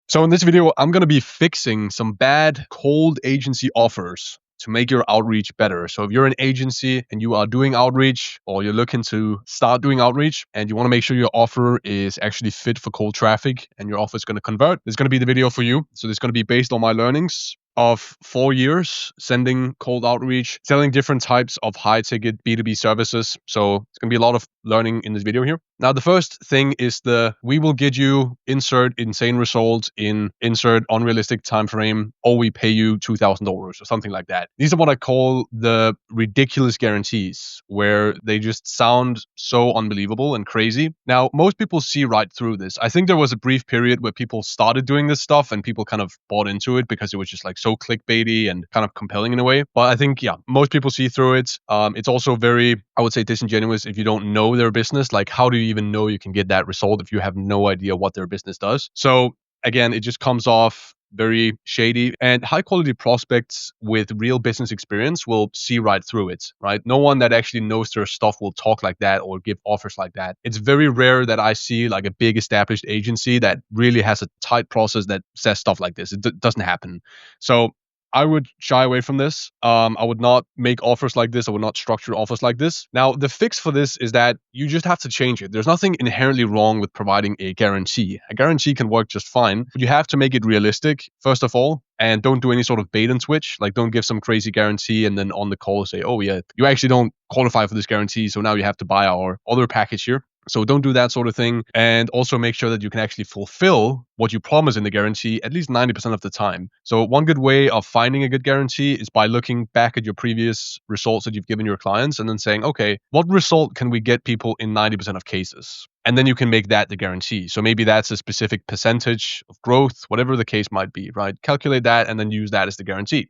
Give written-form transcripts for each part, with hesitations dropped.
So in this video, I'm going to be fixing some bad cold agency offers to make your outreach better. So if you're an agency and you are doing outreach or you're looking to start doing outreach and you want to make sure your offer is actually fit for cold traffic and your offer is going to convert, this is going to be the video for you. So this is going to be based on my learnings of 4 years sending cold outreach, selling different types of high ticket B2B services. So it's going to be a lot of learning in this video here. Now, the first thing is we will get you insert insane results in insert unrealistic time frame, or we pay you $2,000 or something like that. These are what I call the ridiculous guarantees, where they just sound so unbelievable and crazy. Now, most people see right through this. I think there was a brief period where people started doing this stuff and people kind of bought into it because it was just like so clickbaity and kind of compelling in a way. But I think, yeah, most people see through it. It's also very, I would say, disingenuous if you don't know their business. Like, how do you even know you can get that result if you have no idea what their business does? So again, it just comes off very shady, and high quality prospects with real business experience will see right through it, right? No one that actually knows their stuff will talk like that or give offers like that. It's very rare that I see like a big established agency that really has a tight process that says stuff like this. It doesn't happen. So I would shy away from this. I would not make offers like this. I would not structure offers like this. Now, the fix for this is that you just have to change it. There's nothing inherently wrong with providing a guarantee. A guarantee can work just fine, but you have to make it realistic, first of all, and don't do any sort of bait and switch. Like, don't give some crazy guarantee and then on the call say, oh, yeah, you actually don't qualify for this guarantee, so now you have to buy our other package here. So don't do that sort of thing. And also make sure that you can actually fulfill what you promise in the guarantee at least 90% of the time. So one good way of finding a good guarantee is by looking back at your previous results that you've given your clients and then saying, okay, what result can we get people in 90% of cases? And then you can make that the guarantee. So maybe that's a specific percentage of growth, whatever the case might be, right? Calculate that and then use that as the guarantee.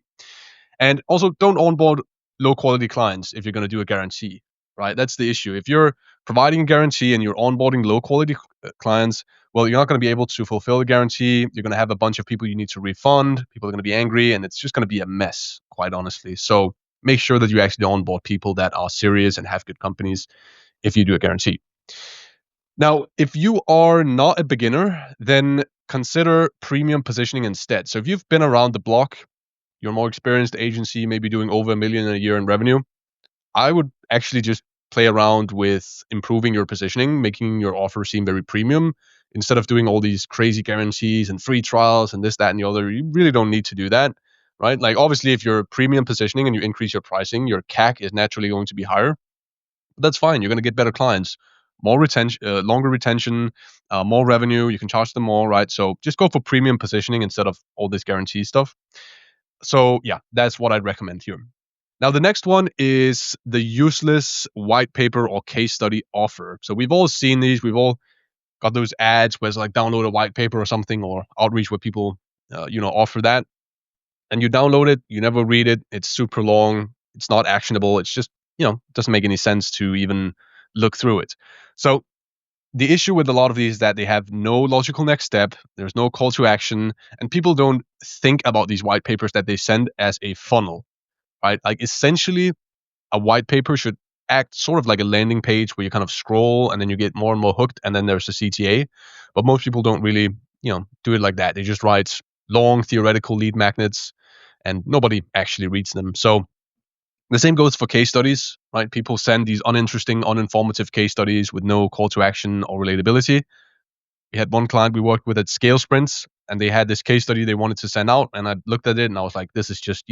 And also don't onboard low quality clients if you're going to do a guarantee, right? That's the issue. If you're providing a guarantee and you're onboarding low quality clients, well, you're not going to be able to fulfill the guarantee. You're going to have a bunch of people you need to refund. People are going to be angry, and it's just going to be a mess, quite honestly. So make sure that you actually onboard people that are serious and have good companies if you do a guarantee. Now, if you are not a beginner, then consider premium positioning instead. So if you've been around the block, you're a more experienced agency, maybe doing over $1 million a year in revenue, I would actually just play around with improving your positioning, making your offer seem very premium. Instead of doing all these crazy guarantees and free trials and this, that, and the other, you really don't need to do that, right? Like, obviously, if you're premium positioning and you increase your pricing, your CAC is naturally going to be higher. But that's fine. You're going to get better clients, more retention, longer retention, more revenue. You can charge them more, right? So just go for premium positioning instead of all this guarantee stuff. So yeah, that's what I'd recommend here. Now, the next one is the useless white paper or case study offer. So we've all seen these. We've all got those ads where it's like download a white paper or something, or outreach where people, offer that. And you download it, you never read it. It's super long. It's not actionable. It's just, doesn't make any sense to even look through it. So the issue with a lot of these is that they have no logical next step. There's no call to action, and people don't think about these white papers that they send as a funnel, right? Like, essentially, a white paper should act sort of like a landing page where you kind of scroll and then you get more and more hooked, and then there's a CTA. But most people don't really, do it like that. They just write long theoretical lead magnets, and nobody actually reads them. So the same goes for case studies, right? People send these uninteresting, uninformative case studies with no call to action or relatability. We had one client we worked with at Scale Sprints, and they had this case study they wanted to send out, and I looked at it and I was like, this is just,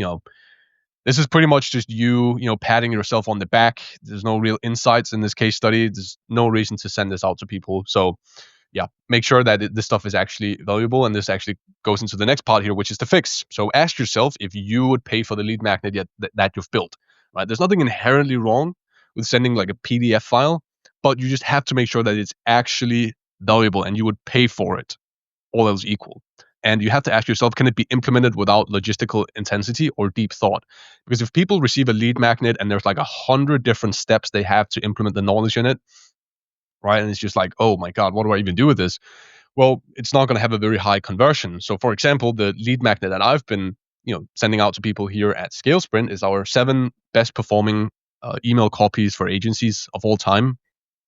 this is pretty much just you, patting yourself on the back. There's no real insights in this case study. There's no reason to send this out to people. So yeah, make sure that this stuff is actually valuable. And this actually goes into the next part here, which is the fix. So ask yourself if you would pay for the lead magnet that you've built, right? There's nothing inherently wrong with sending like a PDF file, but you just have to make sure that it's actually valuable and you would pay for it, all else equal. And you have to ask yourself, can it be implemented without logistical intensity or deep thought? Because if people receive a lead magnet and there's like 100 different steps they have to implement the knowledge in it, right? And it's just like, oh my God, what do I even do with this? Well, it's not going to have a very high conversion. So for example, the lead magnet that I've been, sending out to people here at Scale Sprint is our 7 best performing email copies for agencies of all time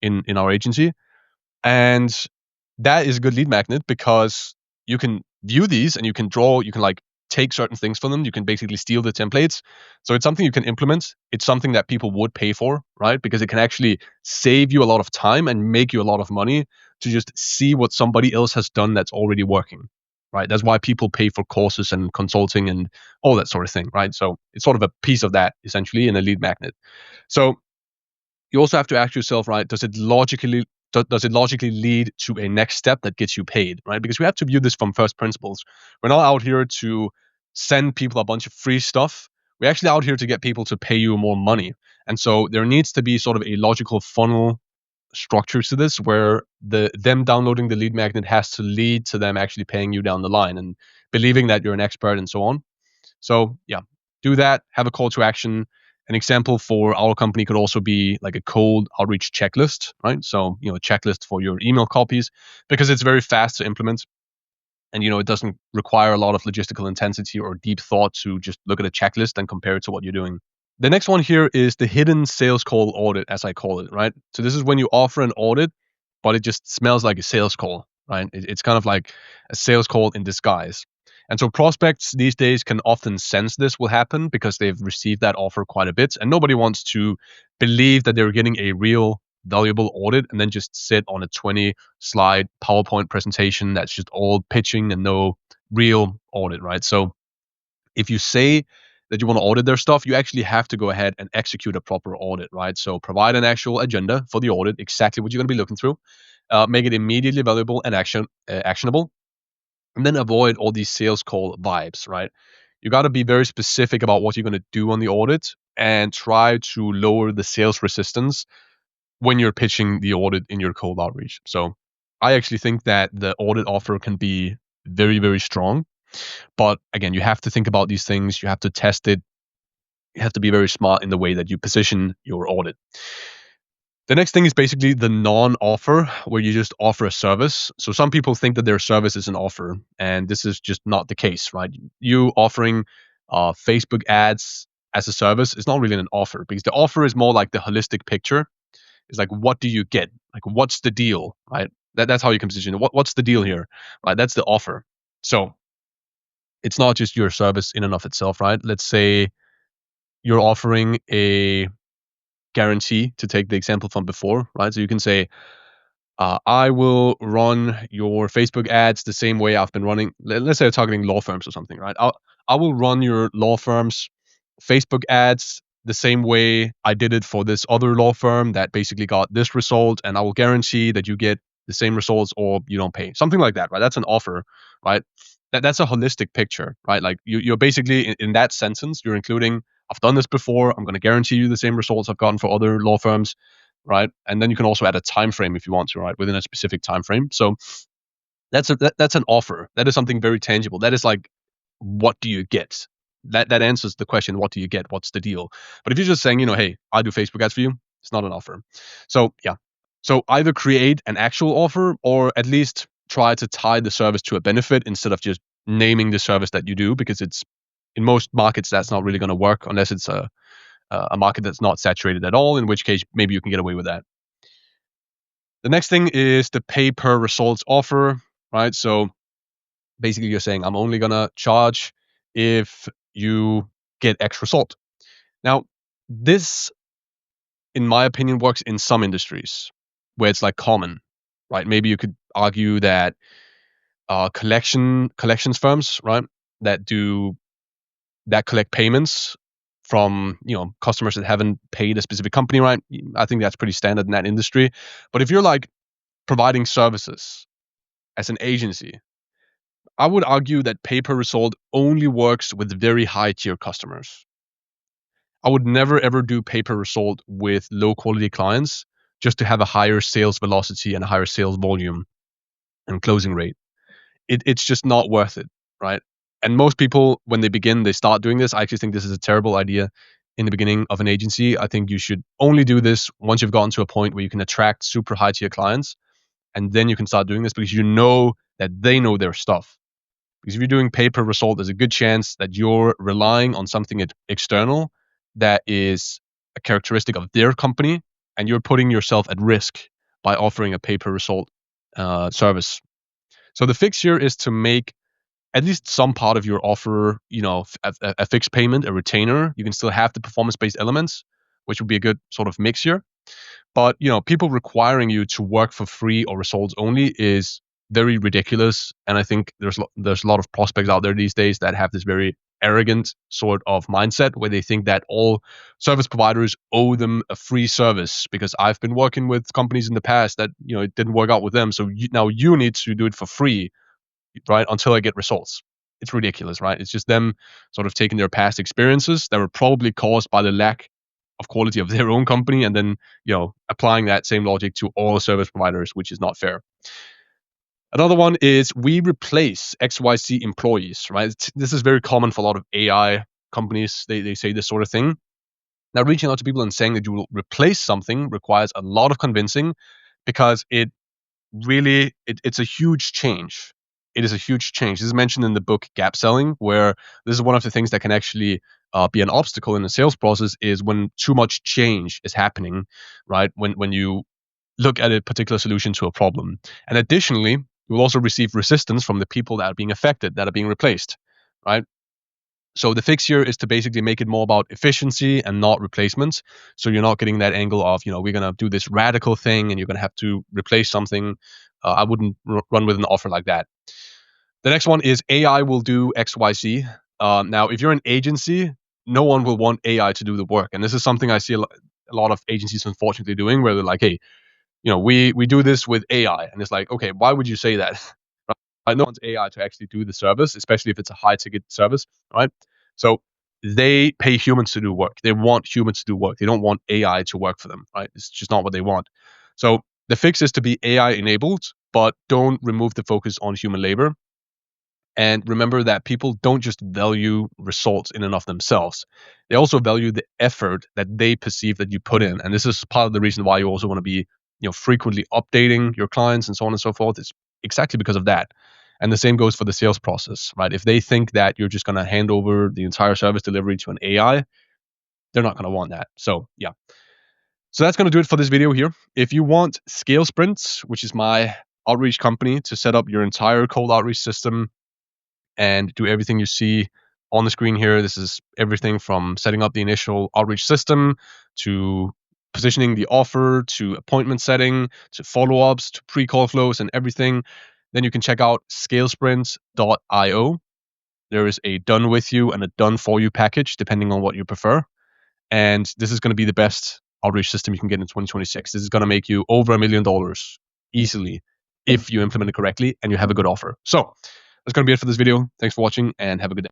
in our agency. And that is a good lead magnet because you can view these and you can draw, you can like take certain things from them. You can basically steal the templates. So it's something you can implement. It's something that people would pay for, right? Because it can actually save you a lot of time and make you a lot of money to just see what somebody else has done that's already working, right? That's why people pay for courses and consulting and all that sort of thing, right? So it's sort of a piece of that essentially in a lead magnet. So you also have to ask yourself, right, does it logically lead to a next step that gets you paid, right? Because we have to view this from first principles. We're not out here to send people a bunch of free stuff. We're actually out here to get people to pay you more money. And so there needs to be sort of a logical funnel structure to this where them downloading the lead magnet has to lead to them actually paying you down the line and believing that you're an expert and so on. So yeah, do that. Have a call to action. An example for our company could also be like a cold outreach checklist, right? So a checklist for your email copies because it's very fast to implement, and it doesn't require a lot of logistical intensity or deep thought to just look at a checklist and compare it to what you're doing. The next one here is the hidden sales call audit, as I call it, right? So this is when you offer an audit, but it just smells like a sales call, right? It's kind of like a sales call in disguise. And so prospects these days can often sense this will happen because they've received that offer quite a bit, and nobody wants to believe that they're getting a real valuable audit and then just sit on a 20 slide PowerPoint presentation that's just all pitching and no real audit, right? So if you say that you want to audit their stuff, you actually have to go ahead and execute a proper audit, right? So provide an actual agenda for the audit, exactly what you're going to be looking through, make it immediately valuable and actionable, and then avoid all these sales call vibes, right? You got to be very specific about what you're going to do on the audit and try to lower the sales resistance when you're pitching the audit in your cold outreach. So I actually think that the audit offer can be very, very strong. But again, you have to think about these things. You have to test it. You have to be very smart in the way that you position your audit. The next thing is basically the non-offer, where you just offer a service. So some people think that their service is an offer, and this is just not the case, right? You offering Facebook ads as a service is not really an offer, because the offer is more like the holistic picture. It's like, what do you get? Like, what's the deal, right? That's how you can position it. What's the deal here, right? That's the offer. So it's not just your service in and of itself, right? Let's say you're offering a guarantee, to take the example from before, right? So you can say, I will run your Facebook ads the same way I've been running. Let's say you're targeting law firms or something, right? I will run your law firms Facebook ads the same way I did it for this other law firm that basically got this result, and I will guarantee that you get the same results or you don't pay. Something like that, right? That's an offer, right? That's a holistic picture, right? Like you're basically in that sentence, you're including, I've done this before. I'm going to guarantee you the same results I've gotten for other law firms, right? And then you can also add a time frame if you want to, right, within a specific time frame. So that's an offer. That is something very tangible. That is like, what do you get? That answers the question, what do you get? What's the deal? But if you're just saying, hey, I do Facebook ads for you, it's not an offer. So yeah. So either create an actual offer or at least try to tie the service to a benefit instead of just naming the service that you do, because it's in most markets that's not really going to work unless it's a market that's not saturated at all, in which case maybe you can get away with that. The next thing is the pay per results offer, right? So basically you're saying, I'm only going to charge if you get X result. Now, this, in my opinion, works in some industries where it's like common, right? Maybe you could argue that collections firms, right, that collect payments from customers that haven't paid a specific company, right? I think that's pretty standard in that industry. But if you're like providing services as an agency, I would argue that pay per result only works with very high tier customers. I would never ever do pay per result with low quality clients just to have a higher sales velocity and a higher sales volume and closing rate. It's just not worth it, right? And most people, when they begin, they start doing this. I actually think this is a terrible idea in the beginning of an agency. I think you should only do this once you've gotten to a point where you can attract super high tier clients, and then you can start doing this because you know that they know their stuff. Because if you're doing pay per result, there's a good chance that you're relying on something external that is a characteristic of their company, and you're putting yourself at risk by offering a pay per result service. So the fix here is to make at least some part of your offer, a fixed payment, a retainer. You can still have the performance-based elements, which would be a good sort of mix here. But people requiring you to work for free or results only is very ridiculous. And I think there's a lot of prospects out there these days that have this very arrogant sort of mindset where they think that all service providers owe them a free service, because I've been working with companies in the past that it didn't work out with them, so now you need to do it for free, right, until I get results. It's ridiculous, right? It's just them sort of taking their past experiences that were probably caused by the lack of quality of their own company, and then applying that same logic to all service providers, which is not fair. Another one is we replace XYZ employees, right? This is very common for a lot of AI companies. They say this sort of thing. Now, reaching out to people and saying that you will replace something requires a lot of convincing, because it's a huge change. It is a huge change. This is mentioned in the book Gap Selling, where this is one of the things that can actually be an obstacle in the sales process, is when too much change is happening, right? When you look at a particular solution to a problem. And additionally, you will also receive resistance from the people that are being affected, that are being replaced, right? So the fix here is to basically make it more about efficiency and not replacements. So you're not getting that angle of, we're going to do this radical thing and you're going to have to replace something. I wouldn't run with an offer like that. The next one is AI will do XYZ. Now, if you're an agency, no one will want AI to do the work. And this is something I see a lot of agencies unfortunately doing, where they're like, hey, we do this with AI. And it's like, okay, why would you say that? Right? No one's AI to actually do the service, especially if it's a high ticket service, right? So they pay humans to do work. They want humans to do work. They don't want AI to work for them, right? It's just not what they want. So the fix is to be AI enabled, but don't remove the focus on human labor. And remember that people don't just value results in and of themselves. They also value the effort that they perceive that you put in. And this is part of the reason why you also want to be, frequently updating your clients and so on and so forth. It's exactly because of that. And the same goes for the sales process, right? If they think that you're just going to hand over the entire service delivery to an AI, they're not going to want that. So, yeah. So that's going to do it for this video here. If you want Scale Sprints, which is my outreach company, to set up your entire cold outreach system and do everything you see on the screen here. This is everything from setting up the initial outreach system to positioning the offer to appointment setting to follow-ups to pre-call flows and everything. Then you can check out scalesprints.io. There is a done with you and a done for you package depending on what you prefer. And this is going to be the best outreach system you can get in 2026. This is going to make you over $1 million easily if you implement it correctly and you have a good offer. So that's going to be it for this video. Thanks for watching and have a good day.